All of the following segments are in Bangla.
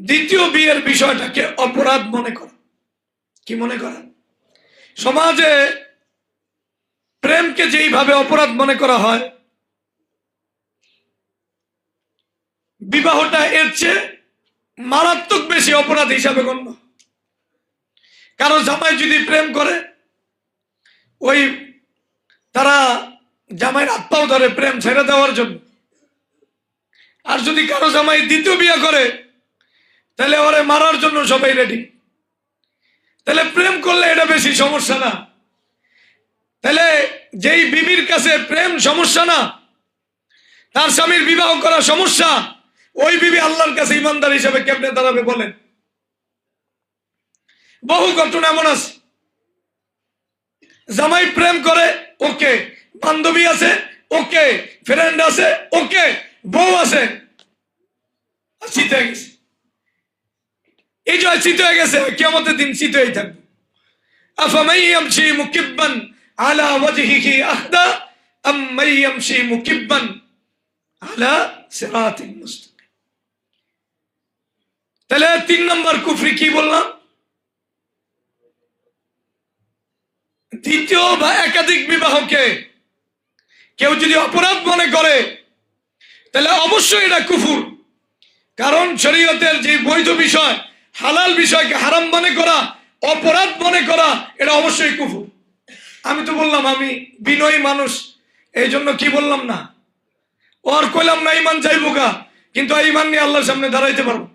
দ্বিতীয় বিয়ের বিষয়টাকে অপরাধ মনে করা। কি মনে করা? সমাজে প্রেমকে যেইভাবে অপরাধ মনে করা হয়, বিবাহটা এর চেয়ে মারাত্মক বেশি অপরাধ হিসাবে গণ্য। কারো জামাই যদি প্রেম করে, ওই তারা জামাইয়ের হাত পাও ধরে প্রেম ছেড়ে দেওয়ার জন্য। আর যদি কারো জামাই দ্বিতীয় বিয়ে করে, তাহলে ওরে মারার জন্য সবাই রেডি। তাহলে প্রেম করলে এটা বেশি সমস্যা না? তাহলে যেই বিবির কাছে প্রেম সমস্যা না, তার স্বামীর বিবাহ করা সমস্যা, ওই বিবি আল্লাহর কাছে ইমানদার হিসেবে কেমনে দাঁড়াবে বলেন? বহু ঘটনা এমন আছে, জামাই প্রেম করে, ওকে, বান্ধবী আছে, ওকে, ফ্রেন্ড আছে, ওকে, বউ আছে, চিত হয়ে গেছে। এই যে চিত হয়ে গেছে, কিয়ামতের দিন চিত হয়ে থাকবে। আফামান ইয়ামশি মুকিব্বান আলা ওয়াজহিহি আহদা আম মান ইয়ামশি মুকিব্বান আলা সিরাতিল মুস্তাকিম। তাহলে 3 নম্বর কুফরি কি বললাম? দ্বিতীয় বা একাধিক বিবাহকে কেউ যদি অপরাধ মনে করে, তাহলে অবশ্যই এটা কুফর। কারণ শরীয়তের যে বৈধ বিষয়, হালাল বিষয়কে হারাম মনে করা, অপরাধ মনে করা, এটা অবশ্যই কুফর। আমি তো বললাম আমি বিনয়ী মানুষ, এই জন্য কি বললাম না, ওর কইলাম না ইমান যাইবো গা, কিন্তু ইমান নিয়ে আল্লাহর সামনে দাঁড়াইতে পারবো।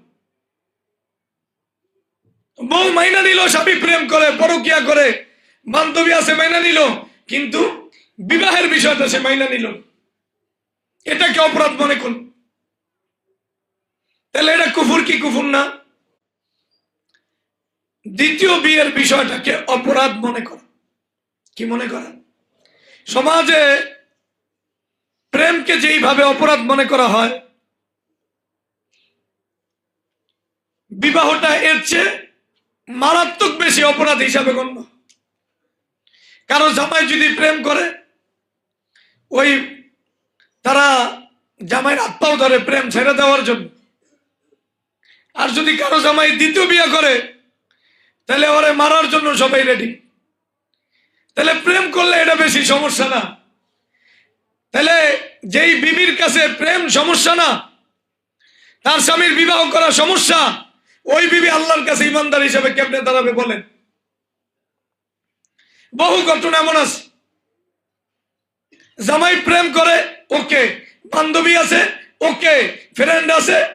বউ মাইনা নিল, স্বামী প্রেম করে, পরকিয়া করে, বান্ধবী আছে মাইনা নিল, কিন্তু বিবাহের বিষয়টা সে মাইনা নিল, এটাকে অপরাধ মনে করল। তাহলে এটা কুফর কি কুফর না? দ্বিতীয় বিয়ের বিষয়টাকে অপরাধ মনে করা। কি মনে করা? সমাজে প্রেমকে যেইভাবে অপরাধ মনে করা হয়, বিবাহটা এর চেয়ে মারাত্মক বেশি অপরাধ হিসাবে গণ্য। কারো জামাই যদি প্রেম করে, ওই তারা জামাইয়ের হাত পাও ধরে প্রেম ছেড়ে দেওয়ার জন্য। আর যদি কারো জামাই দ্বিতীয় বিয়ে করে, তাহলে ওরে মারার জন্য সবাই রেডি। তাহলে প্রেম করলে এটা বেশি সমস্যা না? তাহলে যেই বিবির কাছে প্রেম সমস্যা না, তার স্বামীর বিবাহ করা সমস্যা, ওই বিবি আল্লাহর কাছে ইমানদার হিসেবে কেমনে দাঁড়াবে বলেন? বহু ঘটনা এমন আছে, জামাই প্রেম করে, ওকে, বান্ধবী আছে, ওকে, ফ্রেন্ড আছে,